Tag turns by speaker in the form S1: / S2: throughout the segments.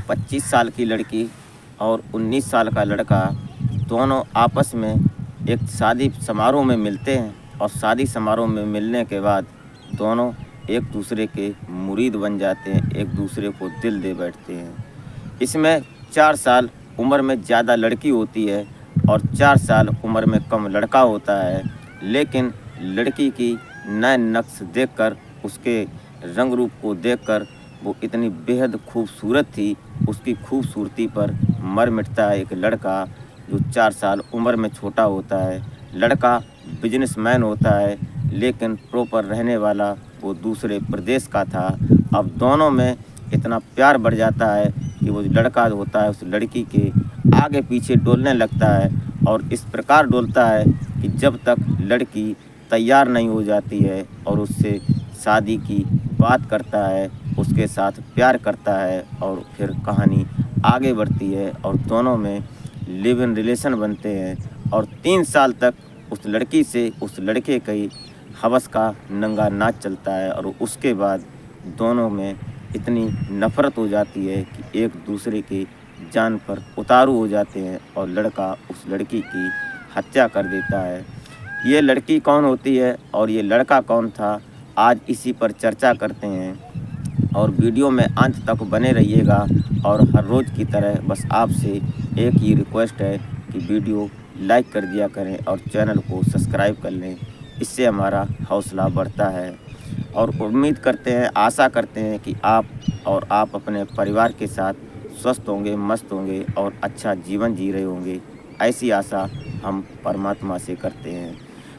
S1: 25 साल की लड़की और 19 साल का लड़का दोनों आपस में एक शादी समारोह में मिलते हैं और शादी समारोह में मिलने के बाद दोनों एक दूसरे के मुरीद बन जाते हैं, एक दूसरे को दिल दे बैठते हैं। इसमें 4 साल उम्र में ज़्यादा लड़की होती है और 4 साल उम्र में कम लड़का होता है, लेकिन लड़की की नैन नक्श देखकर, उसके रंग रूप को देखकर वो इतनी बेहद खूबसूरत थी, उसकी खूबसूरती पर मर मिटता है एक लड़का जो 4 साल उम्र में छोटा होता है। लड़का बिजनेसमैन होता है, लेकिन प्रॉपर रहने वाला वो दूसरे प्रदेश का था। अब दोनों में इतना प्यार बढ़ जाता है कि वो जो लड़का होता है उस लड़की के आगे पीछे डोलने लगता है और इस प्रकार डोलता है कि जब तक लड़की तैयार नहीं हो जाती है और उससे शादी की बात करता है, उसके साथ प्यार करता है और फिर कहानी आगे बढ़ती है और दोनों में लिव इन रिलेशन बनते हैं और 3 साल तक उस लड़की से उस लड़के की हवस का नंगा नाच चलता है और उसके बाद दोनों में इतनी नफ़रत हो जाती है कि एक दूसरे की जान पर उतारू हो जाते हैं और लड़का उस लड़की की हत्या कर देता है। ये लड़की कौन होती है और ये लड़का कौन था, आज इसी पर चर्चा करते हैं और वीडियो में अंत तक बने रहिएगा। और हर रोज़ की तरह बस आपसे एक ही रिक्वेस्ट है कि वीडियो लाइक कर दिया करें और चैनल को सब्सक्राइब कर लें, इससे हमारा हौसला बढ़ता है। और उम्मीद करते हैं, आशा करते हैं कि आप अपने परिवार के साथ स्वस्थ होंगे, मस्त होंगे और अच्छा जीवन जी रहे होंगे, ऐसी आशा हम परमात्मा से करते हैं।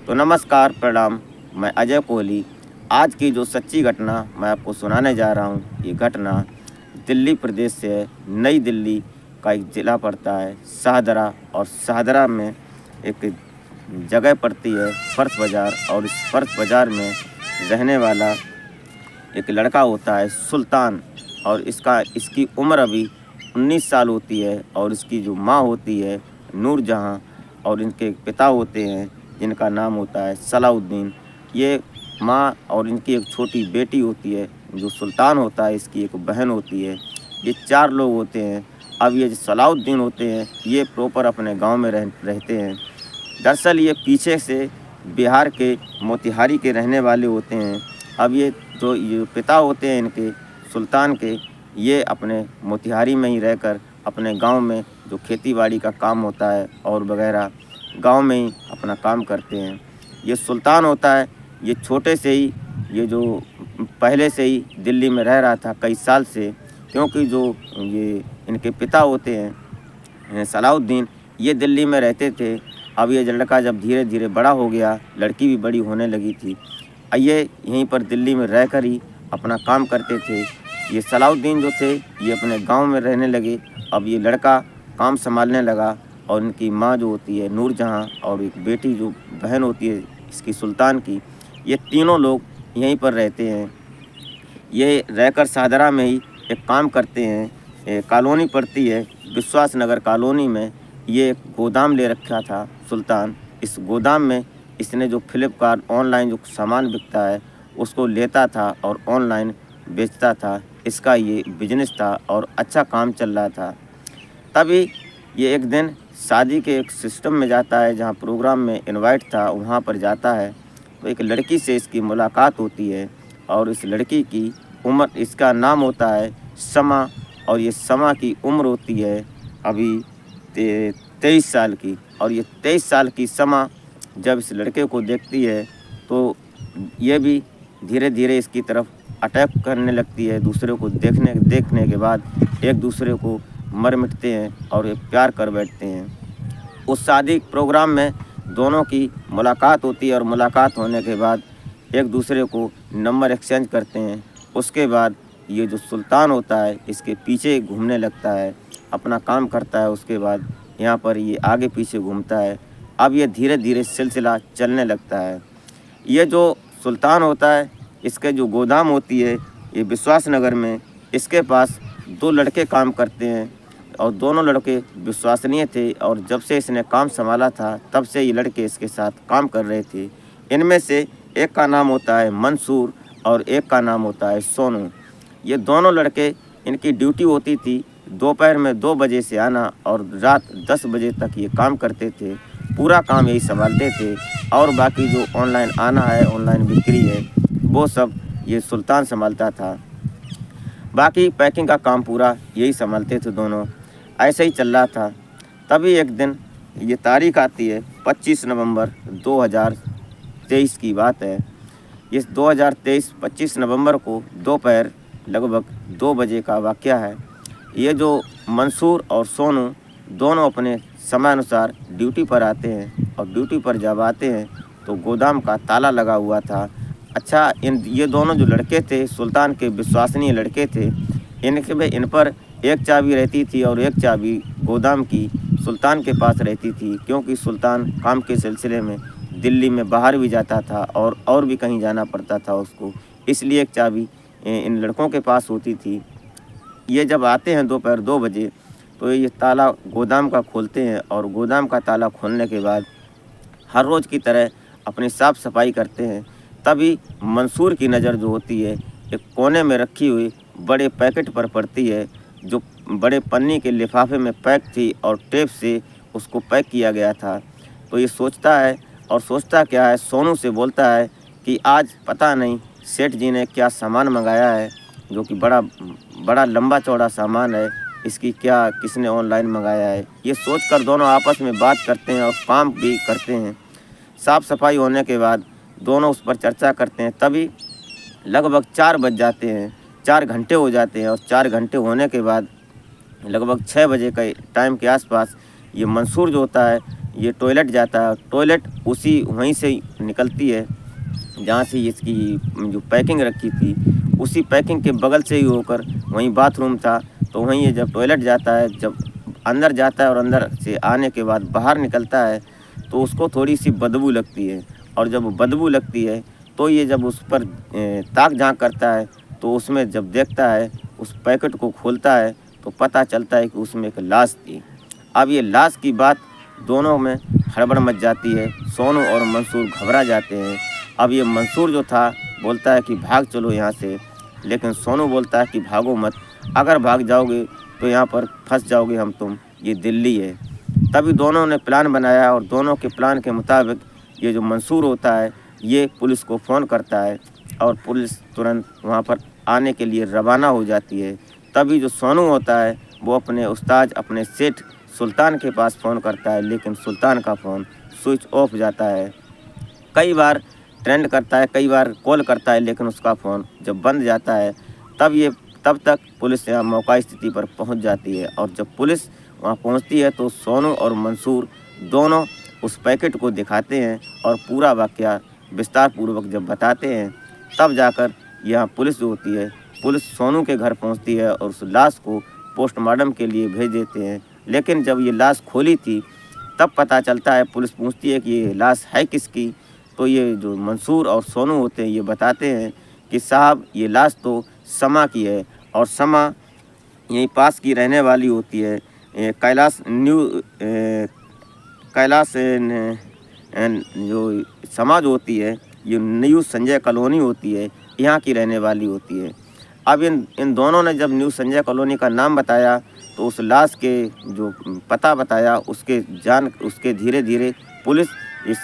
S1: तो नमस्कार, प्रणाम, मैं अजय कोहली। आज की जो सच्ची घटना मैं आपको सुनाने जा रहा हूँ, ये घटना दिल्ली प्रदेश से है। नई दिल्ली का एक ज़िला पड़ता है शाहदरा, और शाहदरा में एक जगह पड़ती है फर्श बाज़ार, और इस फर्श बाज़ार में रहने वाला एक लड़का होता है सुल्तान, और इसकी उम्र अभी 19 साल होती है और इसकी जो माँ होती है नूरजहाँ, और इनके पिता होते हैं जिनका नाम होता है सलाउद्दीन। ये माँ और इनकी एक छोटी बेटी होती है, जो सुल्तान होता है इसकी एक बहन होती है। ये 4 लोग होते हैं। अब ये जो सलाउद्दीन होते हैं ये प्रॉपर अपने गांव में रहते हैं। दरअसल ये पीछे से बिहार के मोतिहारी के रहने वाले होते हैं। अब ये पिता होते हैं इनके सुल्तान के, ये अपने मोतिहारी में ही रहकर अपने गांव में जो खेती-बाड़ी का काम होता है और वगैरह गांव में ही अपना काम करते हैं। ये सुल्तान होता है, ये छोटे से ही, ये जो पहले से ही दिल्ली में रह रहा था कई साल से, क्योंकि जो ये इनके पिता होते हैं सलाउद्दीन, ये दिल्ली में रहते थे। अब ये लड़का जब धीरे धीरे बड़ा हो गया, लड़की भी बड़ी होने लगी थी, ये यहीं पर दिल्ली में रहकर ही अपना काम करते थे। ये सलाउद्दीन जो थे ये अपने गांव में रहने लगे। अब ये लड़का काम संभालने लगा और इनकी माँ जो होती है नूरजहाँ और एक बेटी जो बहन होती है इसकी सुल्तान की, ये तीनों लोग यहीं पर रहते हैं। ये रहकर शाहदरा में ही एक काम करते हैं। कॉलोनी पड़ती है विश्वास नगर कॉलोनी में, ये एक गोदाम ले रखा था सुल्तान। इस गोदाम में इसने जो फ्लिपकार्ट ऑनलाइन जो सामान बिकता है उसको लेता था और ऑनलाइन बेचता था। इसका ये बिजनेस था और अच्छा काम चल रहा था। तभी ये एक दिन शादी के एक सिस्टम में जाता है, जहाँ प्रोग्राम में इनवाइट था वहाँ पर जाता है, तो एक लड़की से इसकी मुलाकात होती है। और इस लड़की की उम्र, इसका नाम होता है समा, और ये समा की उम्र होती है अभी 23 साल की। और ये 23 साल की समा जब इस लड़के को देखती है तो ये भी धीरे धीरे इसकी तरफ अटैक करने लगती है। दूसरे को देखने के बाद एक दूसरे को मर मिटते हैं और ये प्यार कर बैठते हैं। उस शादी प्रोग्राम में दोनों की मुलाकात होती है और मुलाकात होने के बाद एक दूसरे को नंबर एक्सचेंज करते हैं। उसके बाद ये जो सुल्तान होता है इसके पीछे घूमने लगता है, अपना काम करता है। उसके बाद यहाँ पर ये आगे पीछे घूमता है। अब ये धीरे धीरे सिलसिला चलने लगता है। ये जो सुल्तान होता है, इसके जो गोदाम होती है ये विश्वास नगर में, इसके पास 2 लड़के काम करते हैं और दोनों लड़के विश्वसनीय थे। और जब से इसने काम संभाला था तब से ये लड़के इसके साथ काम कर रहे थे। इनमें से एक का नाम होता है मंसूर और एक का नाम होता है सोनू। ये दोनों लड़के, इनकी ड्यूटी होती थी दोपहर में 2 बजे से आना और रात 10 बजे तक ये काम करते थे। पूरा काम यही संभालते थे और बाकी जो ऑनलाइन आना है, ऑनलाइन बिक्री है, वो सब ये सुल्तान संभालता था। बाकी पैकिंग का काम पूरा यही संभालते थे दोनों। ऐसे ही चल रहा था। तभी एक दिन ये तारीख आती है 25 नवंबर 2023 की बात है। इस 2023 25 नवंबर को दोपहर लगभग 2 बजे का वाक़या है। ये जो मंसूर और सोनू दोनों अपने समयानुसार ड्यूटी पर आते हैं और ड्यूटी पर जब आते हैं तो गोदाम का ताला लगा हुआ था। अच्छा, ये दोनों जो लड़के थे सुल्तान के विश्वसनीय लड़के थे। इन पर एक चाबी रहती थी और एक चाबी गोदाम की सुल्तान के पास रहती थी, क्योंकि सुल्तान काम के सिलसिले में दिल्ली में बाहर भी जाता था और भी कहीं जाना पड़ता था उसको, इसलिए एक चाबी इन लड़कों के पास होती थी। ये जब आते हैं दोपहर 2 बजे तो ये ताला गोदाम का खोलते हैं और गोदाम का ताला खोलने के बाद हर रोज़ की तरह अपनी साफ़ सफाई करते हैं। तभी मंसूर की नज़र जो होती है एक कोने में रखी हुई बड़े पैकेट पर पड़ती है, जो बड़े पन्नी के लिफाफे में पैक थी और टेप से उसको पैक किया गया था। तो ये सोचता है और सोचता क्या है, सोनू से बोलता है कि आज पता नहीं सेठ जी ने क्या सामान मंगाया है, जो कि बड़ा लंबा चौड़ा सामान है, इसकी क्या किसने ऑनलाइन मंगाया है। ये सोचकर दोनों आपस में बात करते हैं और काम भी करते हैं। साफ़ सफाई होने के बाद दोनों उस पर चर्चा करते हैं। तभी लगभग 4 बज जाते हैं, 4 घंटे हो जाते हैं और 4 घंटे होने के बाद लगभग 6 बजे के टाइम के आसपास ये मंसूर जो होता है ये टॉयलेट जाता है। टॉयलेट उसी वहीं से निकलती है जहाँ से इसकी जो पैकिंग रखी थी, उसी पैकिंग के बगल से ही होकर वहीं बाथरूम था। तो वहीं ये जब टॉयलेट जाता है, जब अंदर जाता है और अंदर से आने के बाद बाहर निकलता है तो उसको थोड़ी सी बदबू लगती है। और जब बदबू लगती है तो ये जब उस पर ताक झांक करता है तो उसमें जब देखता है, उस पैकेट को खोलता है तो पता चलता है कि उसमें एक लाश थी। अब ये लाश की बात दोनों में हड़बड़ मच जाती है। सोनू और मंसूर घबरा जाते हैं। अब ये मंसूर जो था बोलता है कि भाग चलो यहाँ से, लेकिन सोनू बोलता है कि भागो मत, अगर भाग जाओगे तो यहाँ पर फंस जाओगे तुम, ये दिल्ली है। तभी दोनों ने प्लान बनाया और दोनों के प्लान के मुताबिक ये जो मंसूर होता है ये पुलिस को फ़ोन करता है और पुलिस तुरंत वहाँ पर आने के लिए रवाना हो जाती है। तभी जो सोनू होता है वो अपने उस्ताद, अपने सेठ सुल्तान के पास फ़ोन करता है, लेकिन सुल्तान का फ़ोन स्विच ऑफ जाता है। कई बार ट्रेंड करता है, कई बार कॉल करता है, लेकिन उसका फ़ोन जब बंद जाता है तब तक पुलिस यहाँ मौका स्थिति पर पहुँच जाती है। और जब पुलिस वहाँ पहुँचती है तो सोनू और मंसूर दोनों उस पैकेट को दिखाते हैं और पूरा वाक़या विस्तार पूर्वक जब बताते हैं, तब जाकर यहाँ पुलिस जो होती है, पुलिस सोनू के घर पहुँचती है और उस लाश को पोस्टमार्टम के लिए भेज देते हैं। लेकिन जब ये लाश खोली थी तब पता चलता है, पुलिस पूछती है कि ये लाश है किसकी, तो ये जो मंसूर और सोनू होते हैं ये बताते हैं कि साहब ये लाश तो समा की है और समा यहीं पास की रहने वाली होती है। कैलाश जो समाज होती है, ये न्यू संजय कॉलोनी होती है, यहाँ की रहने वाली होती है। अब इन दोनों ने जब न्यू संजय कॉलोनी का नाम बताया तो उस लाश के जो पता बताया उसके धीरे धीरे पुलिस इस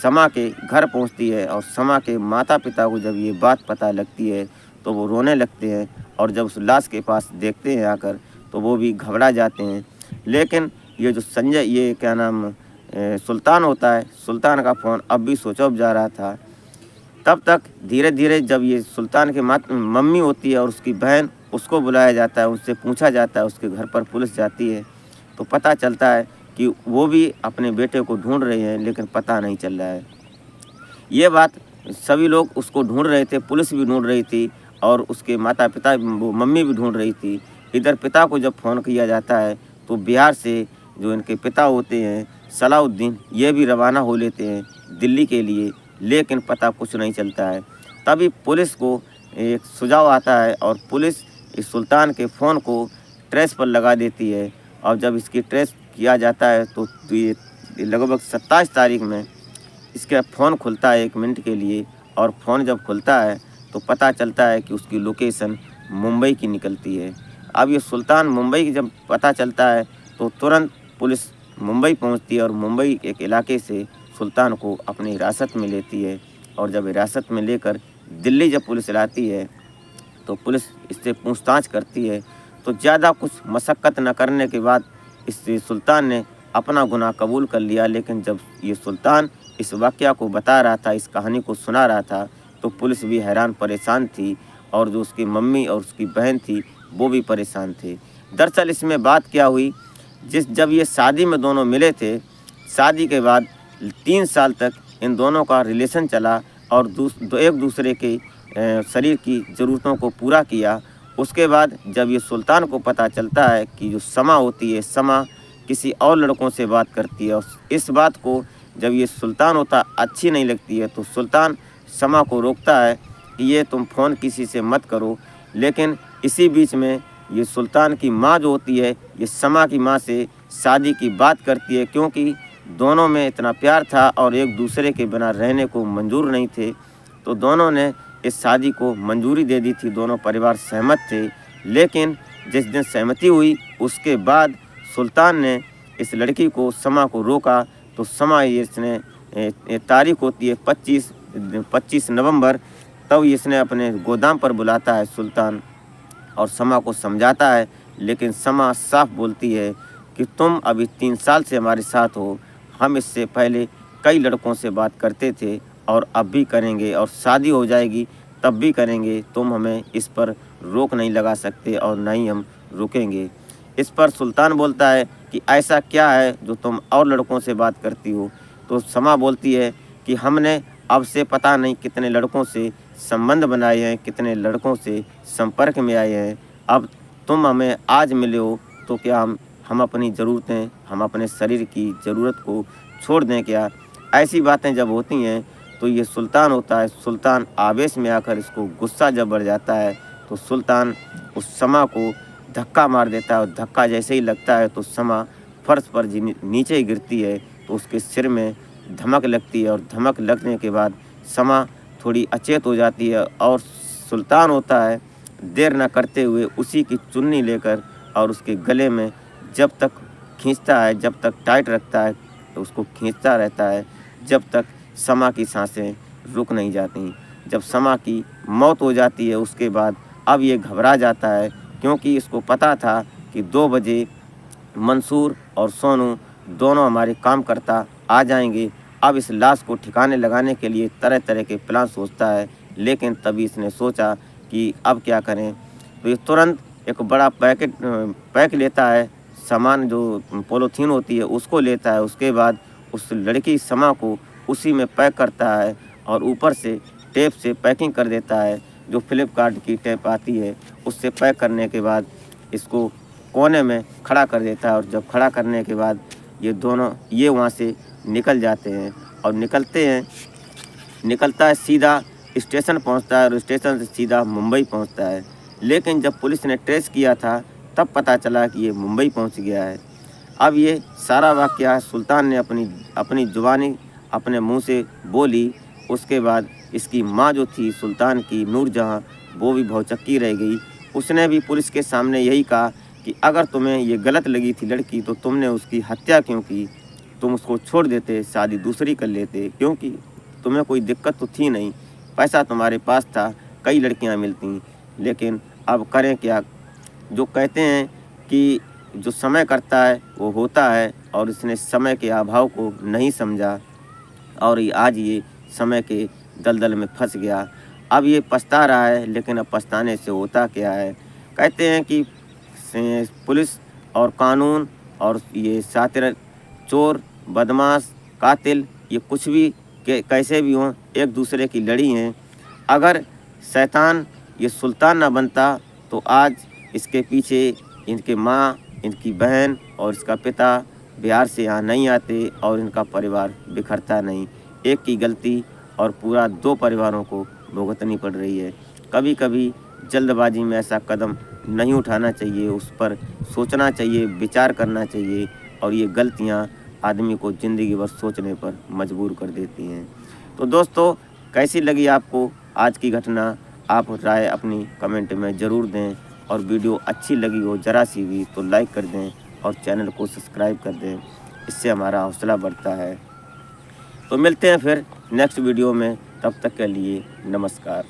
S1: समा के घर पहुंचती है। और समा के माता पिता को जब ये बात पता लगती है तो वो रोने लगते हैं और जब उस लाश के पास देखते हैं आकर तो वो भी घबरा जाते हैं। लेकिन ये जो संजय, ये क्या नाम सुल्तान होता है, सुल्तान का फ़ोन अब भी स्विच ऑफ जा रहा था। तब तक धीरे धीरे जब ये सुल्तान के मम्मी होती है और उसकी बहन, उसको बुलाया जाता है, उनसे पूछा जाता है, उसके घर पर पुलिस जाती है तो पता चलता है कि वो भी अपने बेटे को ढूंढ रहे हैं, लेकिन पता नहीं चल रहा है। ये बात सभी लोग उसको ढूंढ रहे थे, पुलिस भी ढूंढ रही थी और उसके माता पिता, वो मम्मी भी ढूंढ रही थी। इधर पिता को जब फ़ोन किया जाता है तो बिहार से जो इनके पिता होते हैं सलाउद्दीन, ये भी रवाना हो लेते हैं दिल्ली के लिए, लेकिन पता कुछ नहीं चलता है। तभी पुलिस को एक सुझाव आता है और पुलिस इस सुल्तान के फ़ोन को ट्रेस पर लगा देती है। और जब इसकी ट्रेस किया जाता है तो ये लगभग 27 तारीख में इसका फ़ोन खुलता है 1 मिनट के लिए। और फ़ोन जब खुलता है तो पता चलता है कि उसकी लोकेशन मुंबई की निकलती है। अब ये सुल्तान मुंबई की जब पता चलता है तो तुरंत पुलिस मुंबई पहुंचती है और मुंबई एक इलाके से सुल्तान को अपनी हिरासत में लेती है। और जब हिरासत में लेकर दिल्ली जब पुलिस लाती है तो पुलिस इससे पूछताछ करती है। तो ज़्यादा कुछ मशक्क़त न करने के बाद इससे सुल्तान ने अपना गुनाह कबूल कर लिया। लेकिन जब ये सुल्तान इस वाक़या को बता रहा था, इस कहानी को सुना रहा था, तो पुलिस भी हैरान परेशान थी और जो उसकी मम्मी और उसकी बहन थी वो भी परेशान थे। दरअसल इसमें बात क्या हुई, जब ये शादी में दोनों मिले थे, शादी के बाद 3 साल तक इन दोनों का रिलेशन चला और एक दूसरे के शरीर की ज़रूरतों को पूरा किया। उसके बाद जब ये सुल्तान को पता चलता है कि जो समा होती है, समा किसी और लड़कों से बात करती है, और इस बात को जब ये सुल्तान होता अच्छी नहीं लगती है, तो सुल्तान समा को रोकता है कि ये तुम फ़ोन किसी से मत करो। लेकिन इसी बीच में ये सुल्तान की माँ जो होती है, ये समा की माँ से शादी की बात करती है, क्योंकि दोनों में इतना प्यार था और एक दूसरे के बिना रहने को मंजूर नहीं थे। तो दोनों ने इस शादी को मंजूरी दे दी थी, दोनों परिवार सहमत थे। लेकिन जिस दिन सहमति हुई उसके बाद सुल्तान ने इस लड़की को, समा को रोका। तो समा इसने तारीख होती है 25 नवंबर, तब इसने अपने गोदाम पर बुलाता है सुल्तान और समा को समझाता है। लेकिन समा साफ बोलती है कि तुम अभी 3 साल से हमारे साथ हो, हम इससे पहले कई लड़कों से बात करते थे और अब भी करेंगे, और शादी हो जाएगी तब भी करेंगे। तुम हमें इस पर रोक नहीं लगा सकते और न ही हम रुकेंगे। इस पर सुल्तान बोलता है कि ऐसा क्या है जो तुम और लड़कों से बात करती हो। तो समा बोलती है कि हमने अब से पता नहीं कितने लड़कों से संबंध बनाए हैं, कितने लड़कों से संपर्क में आए हैं। अब तुम हमें आज मिले हो तो क्या हम अपनी ज़रूरतें, हम अपने शरीर की ज़रूरत को छोड़ दें क्या? ऐसी बातें जब होती हैं तो ये सुल्तान होता है, सुल्तान आवेश में आकर इसको गुस्सा जब बढ़ जाता है तो सुल्तान उस समा को धक्का मार देता है। और धक्का जैसे ही लगता है तो समा फर्श पर नीचे गिरती है, तो उसके सिर में धमक लगती है और धमक लगने के बाद समा थोड़ी अचेत हो जाती है। और सुल्तान होता है देर न करते हुए उसी की चुन्नी लेकर और उसके गले में जब तक खींचता है, जब तक टाइट रखता है, तो उसको खींचता रहता है जब तक समा की सांसें रुक नहीं जाती। जब समा की मौत हो जाती है उसके बाद अब ये घबरा जाता है, क्योंकि इसको पता था कि 2 बजे मंसूर और सोनू दोनों हमारे कामकर्ता आ जाएंगे। अब इस लाश को ठिकाने लगाने के लिए तरह तरह के प्लान सोचता है। लेकिन तभी इसने सोचा कि अब क्या करें, तो ये तुरंत एक बड़ा पैक लेता है, सामान जो पॉलीथीन होती है उसको लेता है। उसके बाद उस लड़की समा को उसी में पैक करता है और ऊपर से टेप से पैकिंग कर देता है, जो फ्लिपकार्ट की टेप आती है उससे पैक करने के बाद इसको कोने में खड़ा कर देता है। और जब खड़ा करने के बाद ये वहाँ से निकल जाते हैं और निकलता है सीधा स्टेशन पहुँचता है और स्टेशन से सीधा मुंबई पहुँचता है। लेकिन जब पुलिस ने ट्रेस किया था तब पता चला कि ये मुंबई पहुँच गया है। अब ये सारा वाक़या सुल्तान ने अपनी ज़ुबानी अपने मुंह से बोली। उसके बाद इसकी माँ जो थी सुल्तान की, नूरजहाँ, वो भी भौचक्की रह गई। उसने भी पुलिस के सामने यही कहा कि अगर तुम्हें ये गलत लगी थी लड़की तो तुमने उसकी हत्या क्यों की? तुम उसको छोड़ देते, शादी दूसरी कर लेते, क्योंकि तुम्हें कोई दिक्कत तो थी नहीं, पैसा तुम्हारे पास था, कई लड़कियां मिलती। लेकिन अब करें क्या? जो कहते हैं कि जो समय करता है वो होता है, और इसने समय के अभाव को नहीं समझा और आज ये समय के दलदल में फंस गया। अब ये पछता रहा है, लेकिन अब पछताने से होता क्या है? कहते हैं कि पुलिस और कानून और ये शातिर, चोर, बदमाश, कातिल, ये कुछ भी कैसे भी हों, एक दूसरे की लड़ी हैं। अगर शैतान ये सुल्तान ना बनता तो आज इसके पीछे इनके माँ, इनकी बहन और इसका पिता बिहार से यहाँ नहीं आते और इनका परिवार बिखरता नहीं। एक की गलती और पूरा 2 परिवारों को भुगतनी पड़ रही है। कभी कभी जल्दबाजी में ऐसा कदम नहीं उठाना चाहिए, उस पर सोचना चाहिए, विचार करना चाहिए, और ये गलतियाँ आदमी को ज़िंदगी भर सोचने पर मजबूर कर देती हैं। तो दोस्तों, कैसी लगी आपको आज की घटना? आप राय अपनी कमेंट में ज़रूर दें। और वीडियो अच्छी लगी हो ज़रा सी भी तो लाइक कर दें और चैनल को सब्सक्राइब कर दें, इससे हमारा हौसला बढ़ता है। तो मिलते हैं फिर नेक्स्ट वीडियो में, तब तक के लिए नमस्कार।